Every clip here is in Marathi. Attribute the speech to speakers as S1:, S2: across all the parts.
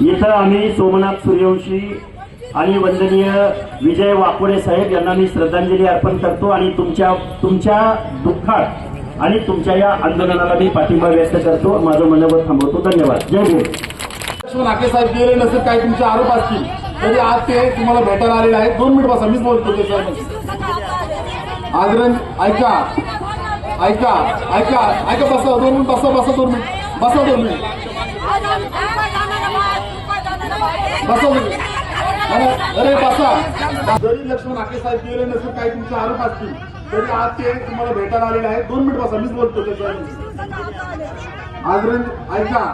S1: इथं आम्ही सोमनाथ सूर्यवंशी आणि वंदनीय विजय वाकोडे साहेब यांना मी श्रद्धांजली अर्पण करतो आणि तुमच्या दुःखात आणि तुमच्या या आंदोलनाला मी पाठिंबा व्यक्त करतो. माझं मनोगत थांबवतो. धन्यवाद. जय भीम.
S2: नाके साहेब गेले नसेल, काही तुमचे आरोप असतील तरी आज ते तुम्हाला भेटायला आलेले आहेत. 2 मिनिट बसा, मीच बोलतो ते साहेब. आदरण ऐका ऐका ऐका ऐका बसा 2 मिनिट बसा 2 मिनिट बसा 2 मिनिट अरे बसा. जरी लक्ष्मण नाके साहेब गेले नसेल, काही तुमचे आरोप असतील तरी आज ते तुम्हाला भेटायला आलेले आहेत. 2 मिनिट बसा, मीच बोलतो ते साहेब. आदरण ऐका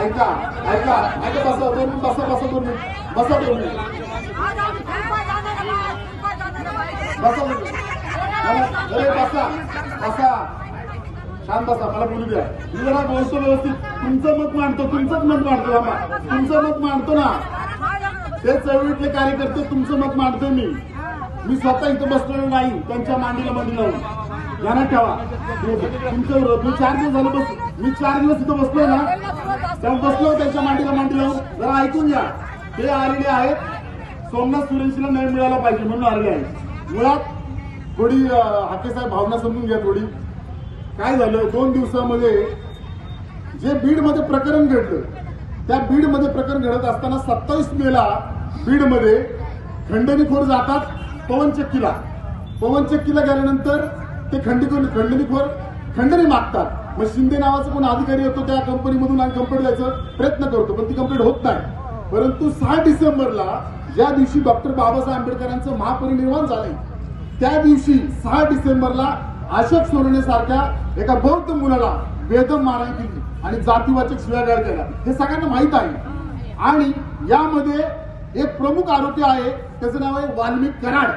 S2: ऐका ऐका ऐका बसा 2 मिनिट बसा 2 मिनिट बसा 2 मिनिट बसा. अरे बसा बसा शांत बसा, मला बोलू द्या. मी जरा बोलतो व्यवस्थित. तुमचं मत मांडतो तुमचं मत मांडतो ना. ते चळवळीतले कार्यकर्ते तुमचं मत मांडतोय मी स्वतः इथं बसलेलो नाही. त्यांच्या मांडीला मांडी लावून ध्यानात ठेवा. तुमच्या विरोध मी 4 दिवस झालं मी 4 दिवस इथं बसलोय ना, तेव्हा बसलो त्यांच्या मांडीला मांडी लावून. जरा ऐकून घ्या. ते आलेले आहेत सोमनाथ सूर्यवंशीला न्याय मिळाला पाहिजे म्हणून आलेले आहेत. मुळात थोडी हाके साहेब भावना समजून घ्या. थोडी काय झालं 2 दिवसामध्ये जे बीडमध्ये प्रकरण घडलं, त्या बीडमध्ये प्रकरण घडत असताना 27 मेला बीडमध्ये खंडणीखोर जातात पवनचक्कीला गेल्यानंतर ते खंडणीखोर खंडणी मागतात. मग शिंदे नावाचा कोण अधिकारी येतो त्या कंपनीमधून आणि कंप्लेंट द्यायचा प्रयत्न करतो, पण ती कंप्लेंट होत नाही. परंतु 6 डिसेंबरला ज्या दिवशी डॉक्टर बाबासाहेब आंबेडकरांचं महापरिनिर्वाण झाले, त्या दिवशी 6 डिसेंबरला अशोक सोनवणे सारख्या एका बौद्ध मुलाला बेदम मारहाण केली आणि जातीवाचक शिव्यागाळ केला. हे सगळ्यांना माहित आहे. आणि यामध्ये एक प्रमुख आरोपी आहे, त्याचं नाव आहे वाल्मिक कराड.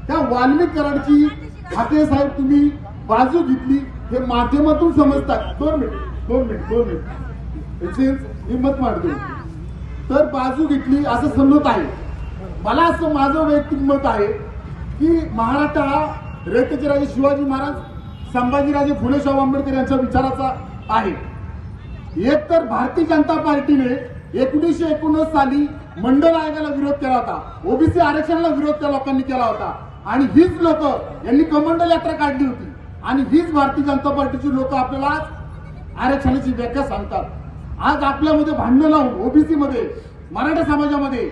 S2: त्या वाल्मिक कराडची हाके साहेब तुम्ही बाजू घेतली हे माध्यमातून समजतात. 2 मिनिट हिंमत मांडतो. तर बाजू घेतली असं समजत आहे. मला असं माझं वैयक्तिक मत आहे की महाराष्ट्र हा रयतेचे राजे शिवाजी महाराज, संभाजीराजे फुले शाहू आंबेडकर यांच्या विचाराचा आहे. एक तर भारतीय जनता पार्टीने 1989 साली मंडल आयोगाला विरोध केला होता, ओबीसी आरक्षणाला विरोध त्या लोकांनी केला होता आणि हीच लोक यांनी कमंडल यात्रा काढली होती. आणि हीच भारतीय जनता पार्टीची लोक आपल्याला आज आरक्षणाची व्याख्या सांगतात. आज आपल्यामध्ये भांडणं लावून ओबीसी मध्ये, मराठा समाजामध्ये,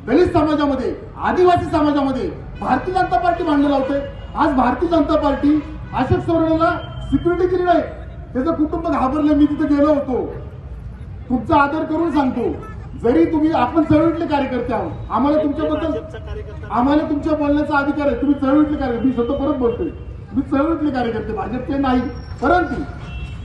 S2: दलित समाजामध्ये, आदिवासी समाजामध्ये भारतीय जनता पार्टी भांडणं लावते. आज भारतीय जनता पार्टी अशोक सोनवणेला सिक्युरिटी दिली नाही, त्याचं कुटुंब घाबरलं. मी तिथे गेलो होतो. तुमचा आदर करून सांगतो, जरी आपण चळवळीतले कार्यकर्ते आहोत, आम्हाला तुमच्या बोलण्याचा अधिकार आहे. तुम्ही चळवळीतले कार्यकर्ते, मी स्वतः परत बोलतोय, तुम्ही चळवळीतले कार्यकर्ते, भाजपचे नाही. परंतु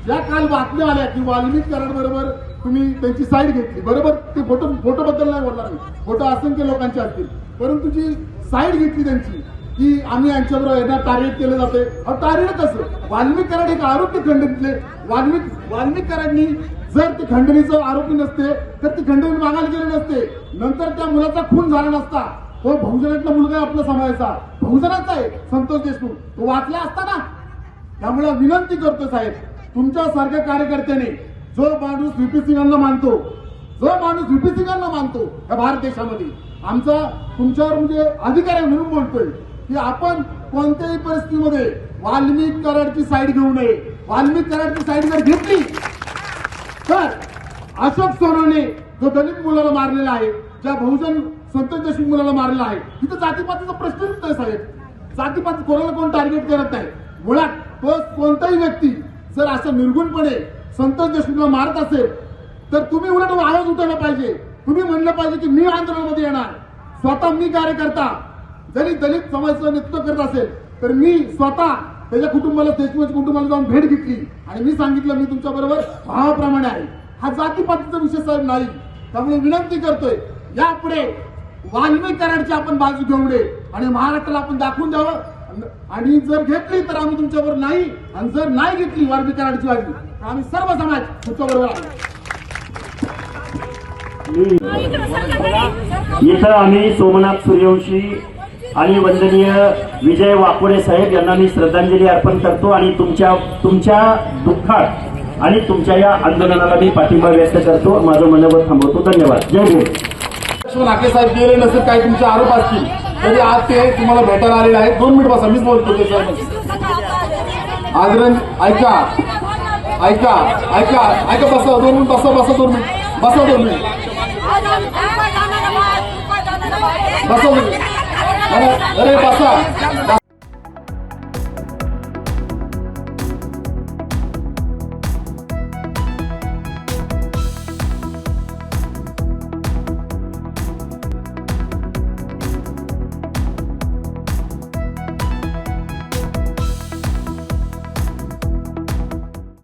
S2: ज्या काल बातम्या आल्या की वाल्मिक कराड बरोबर तुम्ही त्यांची साईड घेतली, बरोबर ते फोटो बद्दल नाही बोलणार मी, फोटो असंख्य लोकांचे असतील, परंतु जी साईड घेतली त्यांची की आम्ही यांच्याबरोबर यांना टार्गेट केलं जाते. टार्गेट कसं? वाल्मिक कराड एक आरोपी खंडणीतले. वाल्मिक कराडनी जर ते खंडणीचं आरोपी नसते तर ती खंडणी मागायला गेले नसते. नंतर त्या मुलाचा खून झाला नसता. तो बहुजनातला मुलगा आपला समाजाचा, बहुजनाचा आहे संतोष देशमुख, तो वाचला असता ना. त्यामुळे विनंती करतो साहेब, तुमच्यासारख्या कार्यकर्त्याने जो माणूस व्हीपी सिंगांना मानतो या भारत देशामध्ये, आमचा तुमच्यावर म्हणजे अधिकार आहे म्हणून बोलतोय की आपण कोणत्याही परिस्थितीमध्ये वाल्मिक कराडची साईड घेऊ नये. वाल्मिक कराडची साईड जर घेतली तर अशोक सोनवणे जो दलित मुलाला मारलेला आहे, ज्या बहुजन संतोष देशमुख मुलाला मारलेला आहे, तिथं जातीपातीचा प्रश्नच नाही साहेब. जातीपात कोणाला कोण टार्गेट करत नाही. मुळात तो कोणताही व्यक्ती जर असं निर्गुणपणे संतोष देशमुखला मारत असेल तर तुम्ही उलट आवाज उठवला पाहिजे. तुम्ही म्हणलं पाहिजे की मी आंदोलनामध्ये येणार. स्वतः मी कार्यकर्ता जरी दलित समाजाचं नेतृत्व करत असेल तर मी स्वतः त्याच्या कुटुंबाला, देशमुख कुटुंबाला जाऊन भेट घेतली आणि मी सांगितलं मी तुमच्या बरोबर भावाप्रमाणे आहे. हा जातीपातीचा विषय साहेब नाही. त्यामुळे विनंती करतोय, यापुढे वाल्मिक कराडची आपण बाजू घेऊ नये आणि महाराष्ट्राला आपण दाखवून द्यावं. आणि जर घेतली तर आम्ही तुमच्याबरोबर नाही, आणि जर नाही घेतली वाल्मिक कराडची बाजू तर आम्ही सर्व समाज तुमच्याबरोबर आहे.
S1: इथं आम्ही सोमनाथ सूर्यवंशी आणि वंदनीय विजय वाकोडे साहेब यांना मी श्रद्धांजली अर्पण करतो आणि तुमच्या दुःखात आणि तुमच्या या आंदोलनाला मी पाठिंबा व्यक्त करतो. माझं मनोगत थांबवतो. धन्यवाद. जय भीम.
S2: लक्ष्मण हाके साहेब गेले नसेल, काही तुमचे आरोप असतील तरी आज ते तुम्हाला भेटायला आलेले आहेत. 2 मिनिट बसा, मीच बोलतो ते साहेब. आदरण ऐका ऐका ऐका ऐका, बसा 2 मिनिट, बसा 2 मिनिट, बसा 2 मिनिट, बसा 2 मिनिट. अरे बसा.